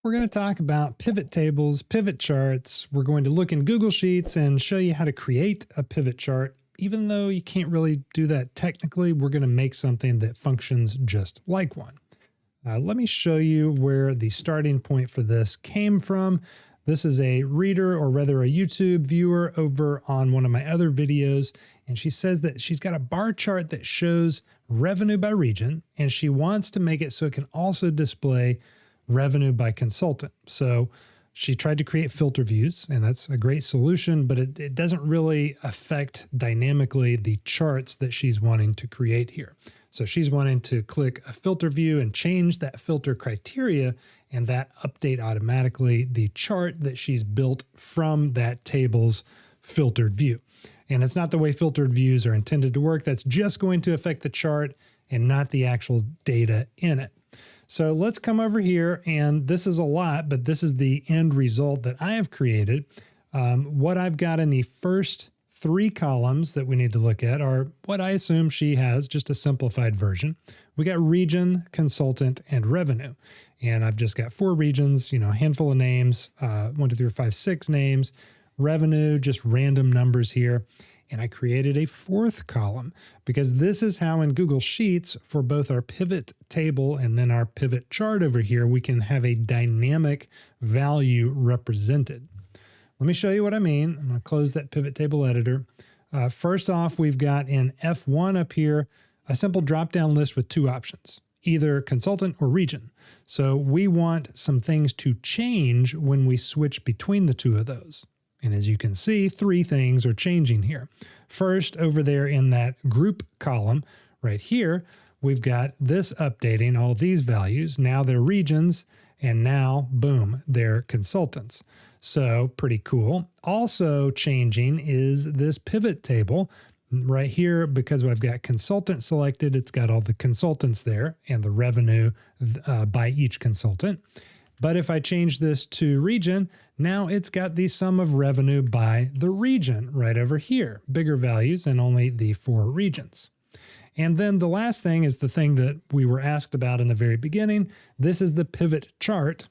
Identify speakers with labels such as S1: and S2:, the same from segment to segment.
S1: We're going to talk about pivot tables, pivot charts. We're going to look in Google Sheets and show you how to create a pivot chart. Even though you can't really do that technically, we're going to make something that functions just like one. Let me show you where the starting point for this came from. This is a reader, or rather a YouTube viewer, over on one of my other videos, and she says that she's got a bar chart that shows revenue by region, and she wants to make it so it can also display revenue by consultant. So she tried to create filter views, and that's a great solution, but it doesn't really affect dynamically the charts that she's wanting to create here. So she's wanting to click a filter view and change that filter criteria, and that update automatically the chart that she's built from that table's filtered view. And it's not the way filtered views are intended to work. That's just going to affect the chart and not the actual data in it. So let's come over here, and this is a lot, but this is the end result that I have created. What I've got in the first three columns that we need to look at are what I assume she has, just a simplified version. We got region, consultant, and revenue. And I've just got four regions, a handful of names, 1, 2, 3, 4, 5, 6 names, revenue, just random numbers here. And I created a fourth column because this is how in Google Sheets, for both our pivot table and then our pivot chart over here, we can have a dynamic value represented. Let me show you what I mean. I'm going to close that pivot table editor. First off, we've got in F1 up here, a simple drop-down list with two options, either consultant or region. So we want some things to change when we switch between the two of those. And as you can see, three things are changing here. First, over there in that group column right here, we've got this updating all these values. Now they're regions, and now, boom, they're consultants. So pretty cool. Also changing is this pivot table right here, because I've got consultant selected. It's got all the consultants there and the revenue by each consultant. But if I change this to region, now it's got the sum of revenue by the region right over here, bigger values and only the four regions. And then the last thing is the thing that we were asked about in the very beginning. This is the pivot chart.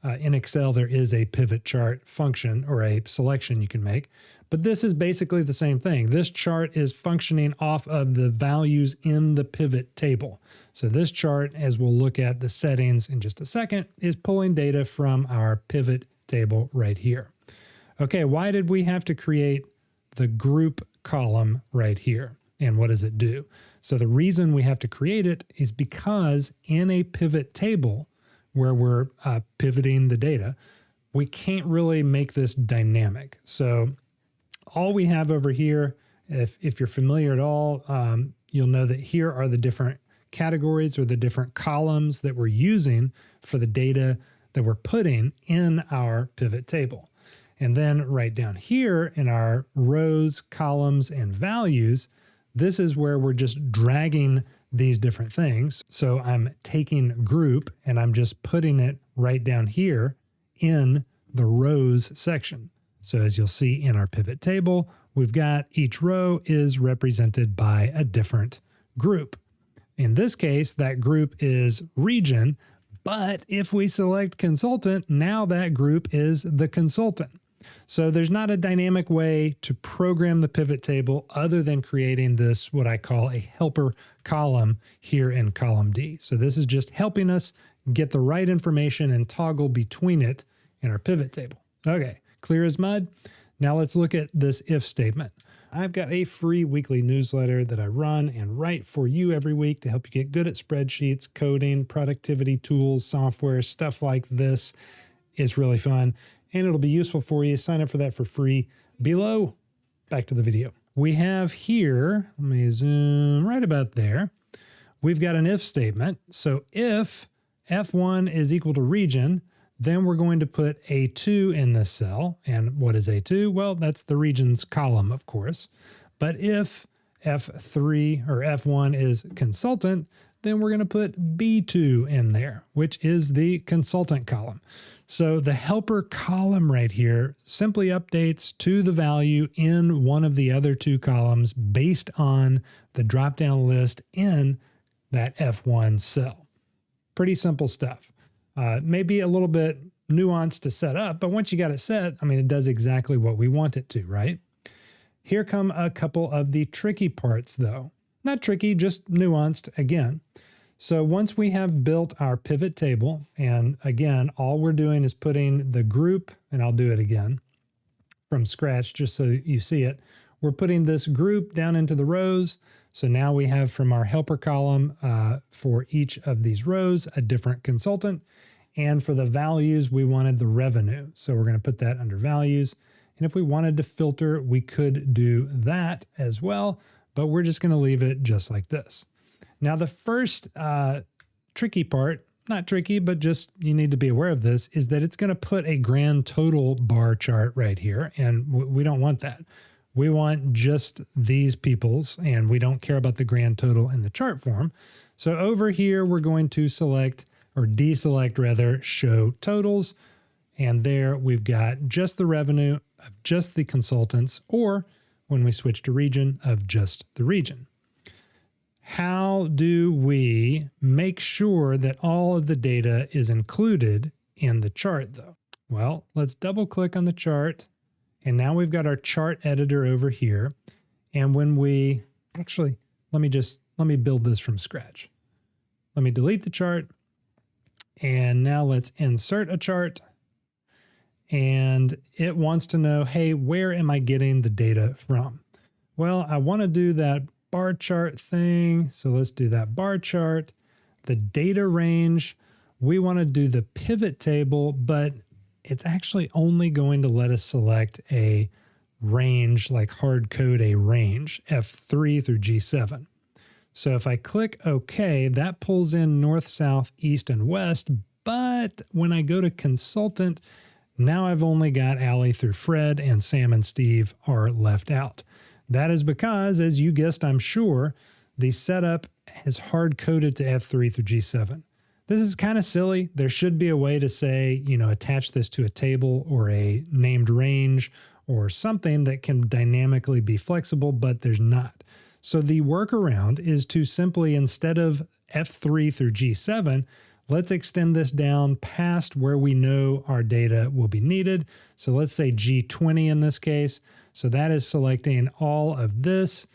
S1: In Excel, there is a pivot chart function or a selection you can make, but this is basically the same thing. This chart is functioning off of the values in the pivot table. So this chart, as we'll look at the settings in just a second, is pulling data from our pivot table right here. Okay, why did we have to create the group column right here? And what does it do? So the reason we have to create it is because in a pivot table, where we're pivoting the data, we can't really make this dynamic. So all we have over here, if you're familiar at all, you'll know that here are the different categories or the different columns that we're using for the data that we're putting in our pivot table. And then right down here in our rows, columns, and values, this is where we're just dragging these different things. So I'm taking group and I'm just putting it right down here in the rows section. So as you'll see in our pivot table, we've got each row is represented by a different group. In this case, that group is region, but if we select consultant, now that group is the consultant. So there's not a dynamic way to program the pivot table other than creating this, what I call a helper column here in column D. So this is just helping us get the right information and toggle between it in our pivot table. Okay, clear as mud. Now let's look at this if statement. I've got a free weekly newsletter that I run and write for you every week to help you get good at spreadsheets, coding, productivity tools, software, stuff like this. It's really fun, and it'll be useful for you. Sign up for that for free below. Back to the video. We have here, let me zoom right about there. We've got an if statement. So if F1 is equal to region, then we're going to put A2 in this cell. And what is A2? Well, that's the regions column, of course. But if F3 or F1 is consultant, then we're going to put B2 in there, which is the consultant column. So the helper column right here simply updates to the value in one of the other two columns based on the drop-down list in that F1 cell. Pretty simple stuff. Maybe a little bit nuanced to set up, but once you got it set, I mean, it does exactly what we want it to, right? Here come a couple of the tricky parts though. Not tricky, just nuanced again. So once we have built our pivot table, and again, all we're doing is putting the group, and I'll do it again from scratch just so you see it. We're putting this group down into the rows. So now we have from our helper column for each of these rows, a different consultant. And for the values, we wanted the revenue. So we're going to put that under values. And if we wanted to filter, we could do that as well, but we're just going to leave it just like this. Now, the first tricky part, not tricky, but just you need to be aware of this, is that it's going to put a grand total bar chart right here. And we don't want that. We want just these people's, and we don't care about the grand total in the chart form. So over here, we're going to select, or deselect rather, show totals. And there we've got just the revenue of just the consultants, or when we switch to region, of just the region. How do we make sure that all of the data is included in the chart though? Well, let's double click on the chart. And now we've got our chart editor over here. And when we, actually, let me build this from scratch. Let me delete the chart. And now let's insert a chart. And it wants to know, hey, where am I getting the data from? Well, I want to do that bar chart thing. So let's do that bar chart. The data range, we want to do the pivot table, but it's actually only going to let us select a range, like hard code a range, F3 through G7. So if I click OK, that pulls in north, south, east, and west. But when I go to consultant, now I've only got Allie through Fred, and Sam and Steve are left out. That is because, as you guessed, I'm sure, the setup is hard-coded to F3 through G7. This is kind of silly. There should be a way to say, attach this to a table or a named range or something that can dynamically be flexible, but there's not. So the workaround is to simply, instead of F3 through G7, let's extend this down past where we know our data will be needed. So let's say G20 in this case. So that is selecting all of this,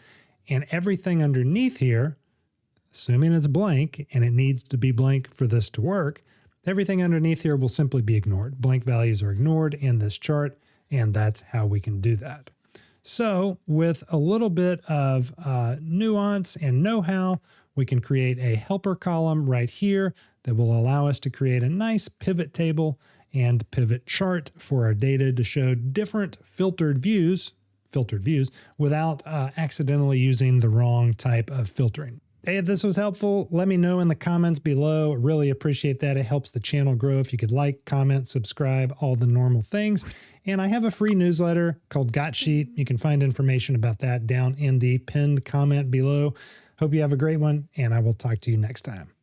S1: and everything underneath here, assuming it's blank, and it needs to be blank for this to work, everything underneath here will simply be ignored. Blank values are ignored in this chart, and that's how we can do that. So with a little bit of nuance and know-how, we can create a helper column right here that will allow us to create a nice pivot table and pivot chart for our data to show different filtered views without accidentally using the wrong type of filtering. Hey, if this was helpful, let me know in the comments below. Really appreciate that. It helps the channel grow. If you could like, comment, subscribe, all the normal things. And I have a free newsletter called Got Sheet. You can find information about that down in the pinned comment below. Hope you have a great one, and I will talk to you next time.